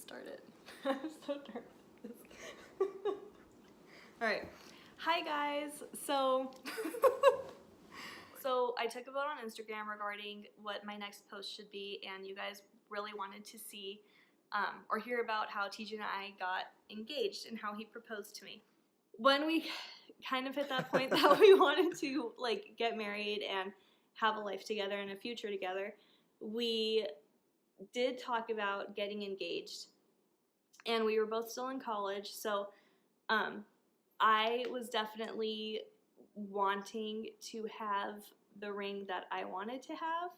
start it. I'm so nervous. All right. Hi, guys. So I took a vote on Instagram regarding what my next post should be, and you guys really wanted to see or hear about how TJ and I got engaged and how he proposed to me. When we kind of hit that point that we wanted to like get married and have a life together and a future together, we did talk about getting engaged, and we were both still in college, so I was definitely wanting to have the ring that I wanted to have.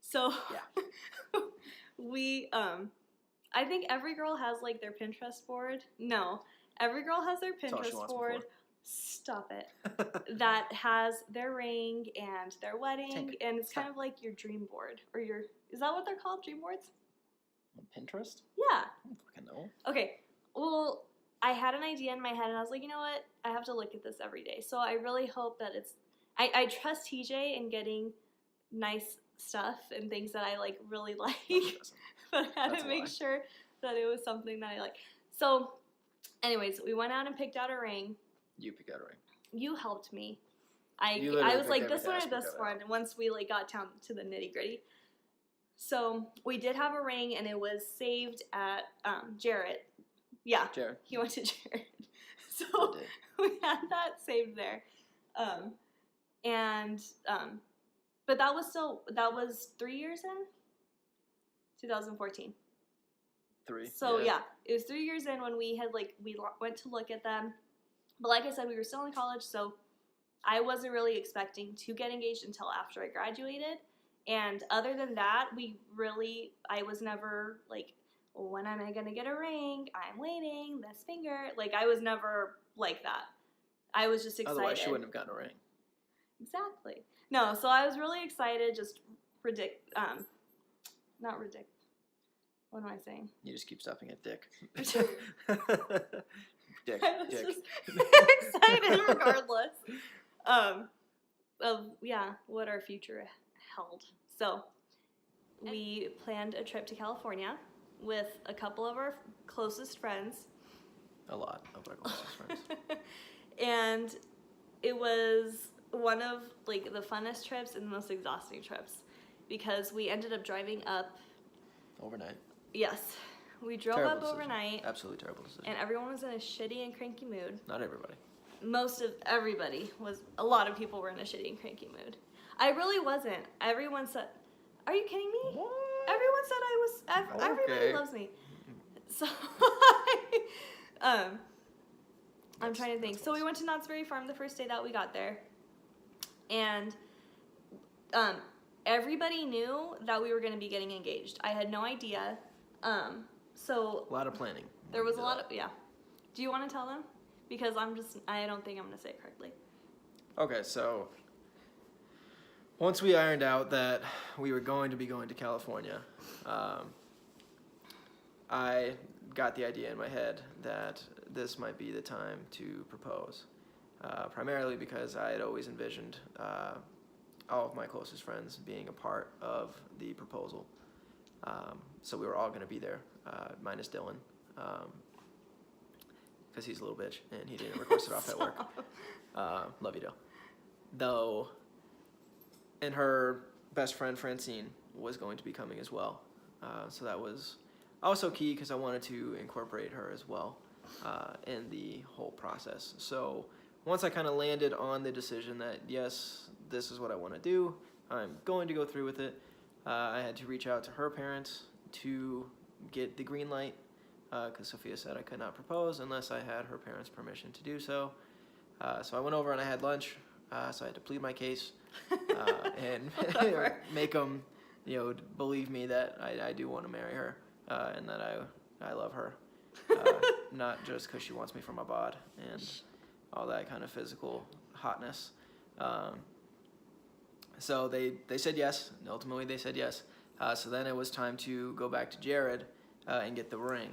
So yeah. we I think every girl has like their Pinterest board. No, every girl has their Pinterest board. Stop it. That has their ring and their wedding, and it's kind of like your dream board, or your, is that what they're called, dream boards? Pinterest? Yeah. I don't fucking know. Okay, well, I had an idea in my head, and I was like, you know what? I have to look at this every day. So I really hope that it's, I trust TJ in getting nice stuff and things that I like really like, but I had to make sure that it was something that I like. So, anyways, we went out and picked out a ring. You picked out a ring. You helped me. I was like, this one or this one, and once we like got down to the nitty gritty. So we did have a ring, and it was saved at Jarrett. Yeah, Jared. He went to Jarrett. So we had that saved there. But that was 3 years in? 2014. 3. So yeah, it was 3 years in when we had we went to look at them. But like I said, we were still in college, so I wasn't really expecting to get engaged until after I graduated. And other than that, I was never like, when am I going to get a ring? I'm waiting, this finger. Like, I was never like that. I was just excited. Otherwise, she wouldn't have gotten a ring. Exactly. No, so I was really excited, just what am I saying? You just keep stopping at dick. Dick. I was just excited regardless of what our future held. So we planned a trip to California with a couple of our closest friends. A lot of our closest friends. And it was one of like the funnest trips and the most exhausting trips, because we ended up driving up overnight. Yes. We drove up overnight. Absolutely terrible decision. And everyone was in a shitty and cranky mood. Not everybody. A lot of people were in a shitty and cranky mood. I really wasn't. Everyone said, are you kidding me? What? Everyone said I was, everybody loves me. So, I'm trying to think. So we went to Knott's Berry Farm the first day that we got there. And, everybody knew that we were going to be getting engaged. I had no idea. So a lot of planning. There was a lot of, yeah. Do you want to tell them? Because I don't think I'm going to say it correctly. Okay, so once we ironed out that we were going to be going to California, I got the idea in my head that this might be the time to propose. Primarily because I had always envisioned all of my closest friends being a part of the proposal. So we were all going to be there, minus Dylan, because he's a little bitch and he didn't request it off at work. Love you, Dill. Though, and her best friend Francine was going to be coming as well. So that was also key because I wanted to incorporate her as well in the whole process. So once I kind of landed on the decision that, yes, this is what I want to do, I'm going to go through with it, I had to reach out to her parents to get the green light, because Sophia said I could not propose unless I had her parents' permission to do so. So I went over and I had lunch, so I had to plead my case and make them, believe me that I do want to marry her and that I love her, not just because she wants me for my bod and all that kind of physical hotness. So they said yes. Ultimately, they said yes. So then it was time to go back to Jared and get the ring.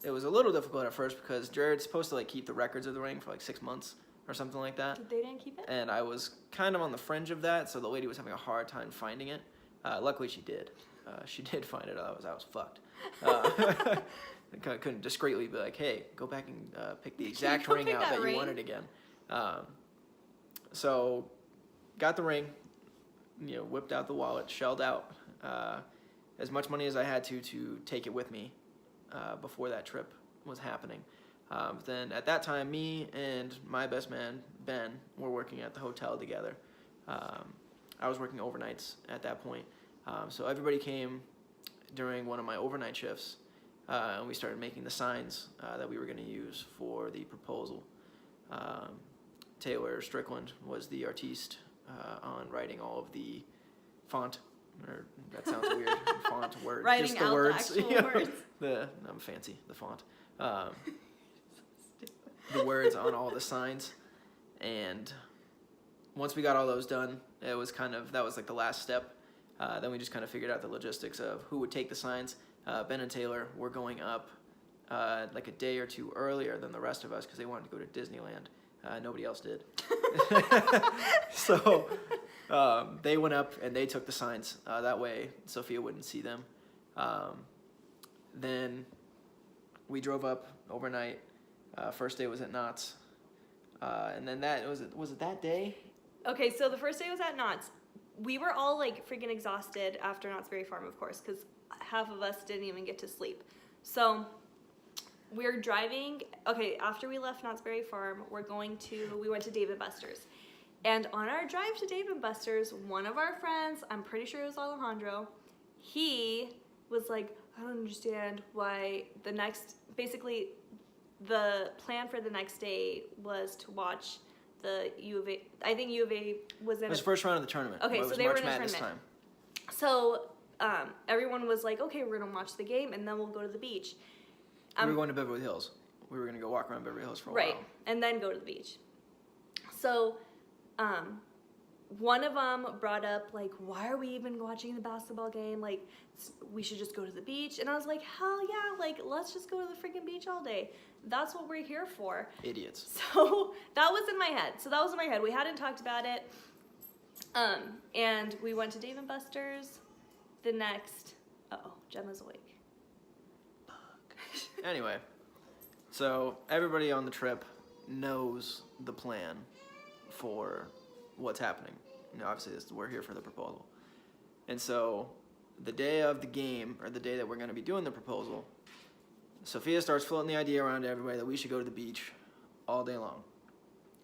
It was a little difficult at first because Jared's supposed to keep the records of the ring for 6 months or something like that. They didn't keep it? And I was kind of on the fringe of that, so the lady was having a hard time finding it. Luckily, she did. she did find it. I was fucked. I couldn't discreetly be like, hey, go back and pick the exact ring out that you wanted again. So got the ring, whipped out the wallet, shelled out as much money as I had to take it with me before that trip was happening. Then at that time, me and my best man, Ben, were working at the hotel together. I was working overnights at that point. So everybody came during one of my overnight shifts, and we started making the signs that we were going to use for the proposal. Taylor Strickland was the artiste on writing all of the font, or that sounds weird, font words. Writing just the out words. the actual words. I'm fancy, the font. The words on all the signs, and once we got all those done, that was like the last step. Then we just kind of figured out the logistics of who would take the signs. Ben and Taylor were going up like a day or two earlier than the rest of us because they wanted to go to Disneyland. Nobody else did. So they went up and they took the signs. That way Sophia wouldn't see them. Then we drove up overnight. First day was at Knott's. And then was it that day? Okay, so the first day was at Knott's. We were all like freaking exhausted after Knott's Berry Farm, of course, because half of us didn't even get to sleep. So we're driving. Okay, after we left Knott's Berry Farm, we went to Dave & Buster's. And on our drive to Dave & Buster's, one of our friends, I'm pretty sure it was Alejandro, he was like, I don't understand why basically the plan for the next day was to watch the U of A. I think U of A was in it was the first round of the tournament. Okay, so they were in a tournament. Time. So everyone was like, okay, we're going to watch the game, and then we'll go to the beach. We were going to Beverly Hills. We were going to go walk around Beverly Hills for a while. Right, and then go to the beach. So one of them brought up, like, why are we even watching the basketball game? Like, we should just go to the beach. And I was like, hell yeah, like, let's just go to the freaking beach all day. That's what we're here for. Idiots. So that was in my head. We hadn't talked about it. And we went to Dave & Buster's the next... Uh-oh, Gemma's awake. Anyway, so everybody on the trip knows the plan for what's happening. Obviously, we're here for the proposal. And so the day of the game, or the day that we're going to be doing the proposal, Sophia starts floating the idea around to everybody that we should go to the beach all day long.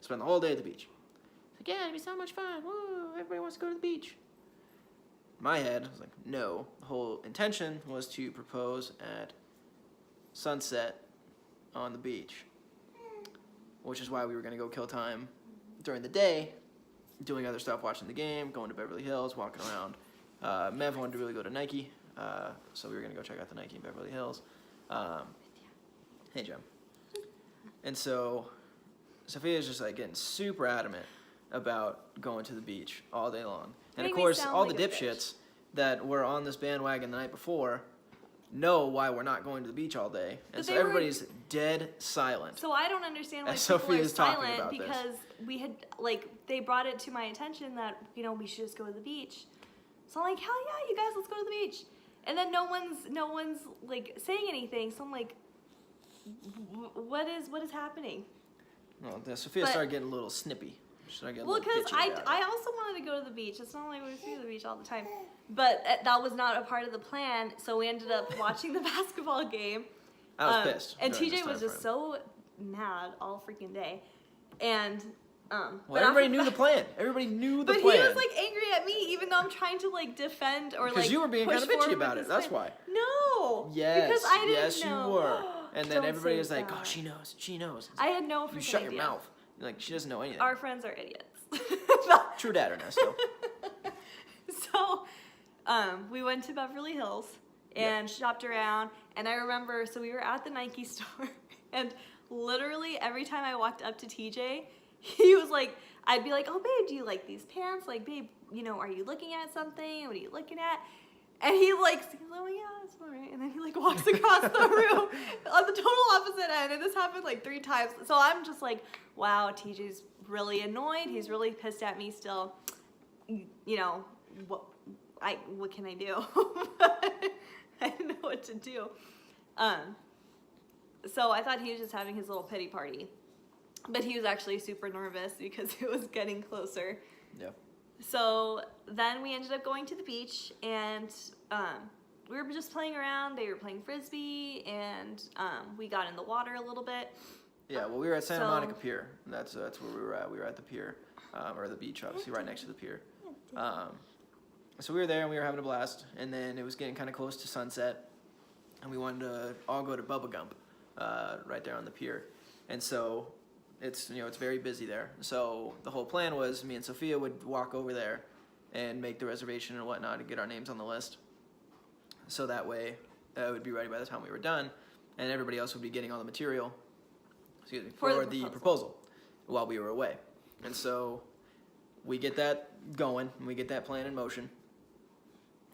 Spend the whole day at the beach. It's like, yeah, it'd be so much fun. Woo, everybody wants to go to the beach. In my head, I was like, no. The whole intention was to propose at sunset on the beach, which is why we were going to go kill time during the day, doing other stuff, watching the game, going to Beverly Hills, walking around. Mev wanted to really go to Nike, so we were going to go check out the Nike in Beverly Hills. Hey, Jem. And so Sophia's just like getting super adamant about going to the beach all day long. And of course, all the dipshits that were on this bandwagon the night before know why we're not going to the beach all day. And so everybody's dead silent. So I don't understand why people are silent about because we had, like, they brought it to my attention that, we should just go to the beach. So I'm like, hell yeah, you guys, let's go to the beach. And then no one's like saying anything. So I'm like, what is happening? Well, Sophia started getting a little snippy. Well, because I also wanted to go to the beach. It's not like we see the beach all the time. But that was not a part of the plan, so we ended up watching the basketball game. I was pissed. And TJ was just so mad all freaking day. And well, everybody knew the plan. Everybody knew the plan. But he was like angry at me, even though I'm trying to like defend or like because you were being kind of bitchy about it. That's why. No. Yes. Because I didn't know. Yes, you were. And then everybody was like, "Oh, she knows. She knows." I had no freaking idea. You shut your mouth. Like, she doesn't know anything. Our friends are idiots. True dat, Ernesto. So, we went to Beverly Hills and shopped around. And I remember, so we were at the Nike store. And literally every time I walked up to TJ, he was like, I'd be like, oh, babe, do you like these pants? Like, babe, are you looking at something? What are you looking at? And he like, oh yeah, that's all right. And then he like walks across the room on the total opposite end. And this happened like 3 times. So I'm just like, wow, TJ's really annoyed. He's really pissed at me still. what can I do? I didn't know what to do. So I thought he was just having his little pity party, but he was actually super nervous because it was getting closer. Yeah. So then we ended up going to the beach, and we were just playing around. They were playing frisbee, and we got in the water a little bit. Yeah, well, we were at Santa Monica Pier. That's where we were at. We were at the pier, or the beach, obviously, right next to the pier. So we were there, and we were having a blast, and then it was getting kind of close to sunset, and we wanted to all go to Bubba Gump, right there on the pier. And so it's very busy there. So the whole plan was me and Sophia would walk over there and make the reservation and whatnot to get our names on the list. So that way it would be ready by the time we were done, and everybody else would be getting all the material, for the proposal while we were away. And so we get that going, and we get that plan in motion,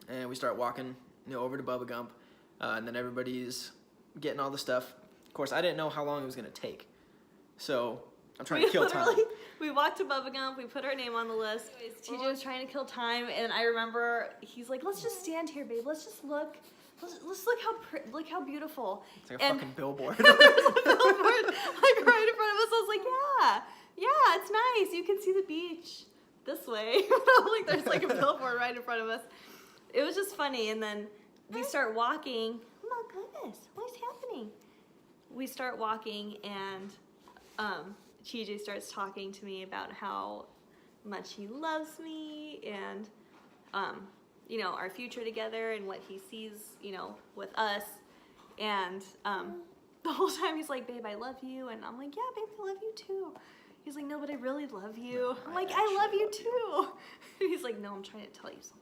and we start walking over to Bubba Gump, and then everybody's getting all the stuff. Of course, I didn't know how long it was going to take, so I'm trying to kill time. We walked to Bubba Gump, we put our name on the list. TJ was trying to kill time, and I remember he's like, let's just stand here, babe. Let's just look. Let's look how beautiful. It's like a fucking billboard. There's a billboard like right in front of us. I was like, yeah, it's nice. You can see the beach this way. Like there's like a billboard right in front of us. It was just funny, and then we start walking. Oh my goodness, what's happening? We start walking, and TJ starts talking to me about how much he loves me, and our future together, and what he sees, with us. And the whole time he's like, babe, I love you. And I'm like, yeah, babe, I love you too. He's like, no, but I really love you. I'm like, I love you too. And he's like, no, I'm trying to tell you something.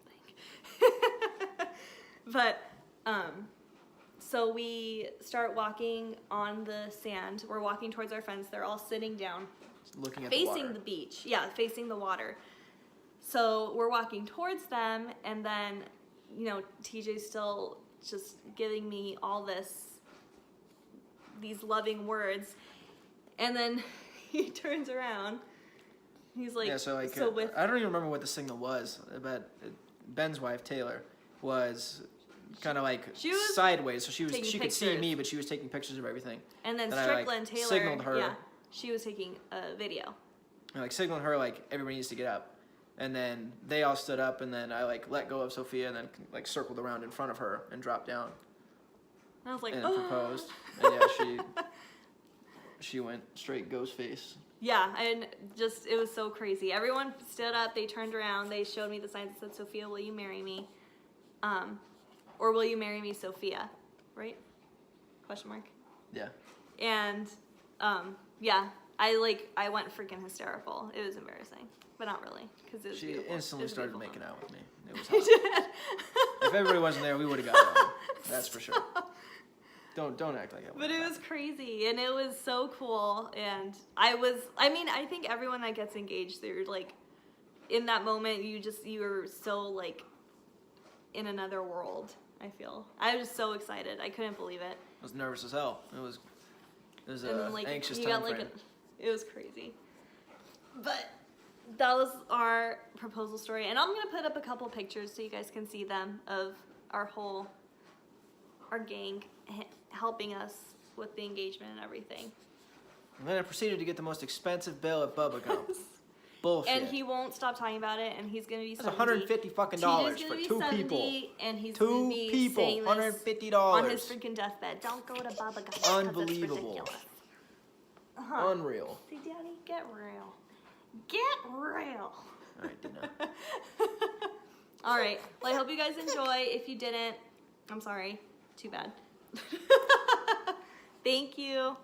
But so we start walking on the sand. We're walking towards our friends. They're all sitting down, looking at facing the beach. Yeah, facing the water. So we're walking towards them, and then, TJ's still just giving me all these loving words, and then he turns around. He's like, yeah. So I don't even remember what the signal was, but Ben's wife Taylor was kind of like sideways, so she could see me, but she was taking pictures of everything. And then Strickland Taylor signaled her. Yeah, she was taking a video. I signaled her everybody needs to get up. And then they all stood up, and then I let go of Sophia, and then circled around in front of her and dropped down. And I was like, and proposed. And yeah, she went straight ghost face. Yeah, and it was so crazy. Everyone stood up, they turned around, they showed me the signs that said, Sophia, will you marry me? Or will you marry me, Sophia? Right? Question mark. Yeah. And yeah, I went freaking hysterical. It was embarrassing. But not really, because it was She beautiful. instantly started making out with me. It was hot. If everybody wasn't there, we would have got it on. That's for sure. Don't act like that. But it was crazy, and it was so cool. And I think everyone that gets engaged, they're in that moment, you were so in another world. I feel. I was so excited. I couldn't believe it. I was nervous as hell. It was anxious you time got, frame. It was crazy. But that was our proposal story, and I'm gonna put up a couple pictures so you guys can see them of our gang helping us with the engagement and everything. And then I proceeded to get the most expensive bill at Bubba Gump. Bullshit. And he won't stop talking about it, and he's gonna be $70. $150 fucking dollars for two people. And he's two gonna be people. saying this $150 on his freaking deathbed. Don't go to Bubba Gump. 'Cause Unbelievable. It's ridiculous. Unreal. See, Daddy, get real. Get real. All right, did not. All right. Well, I hope you guys enjoy. If you didn't, I'm sorry. Too bad. Thank you.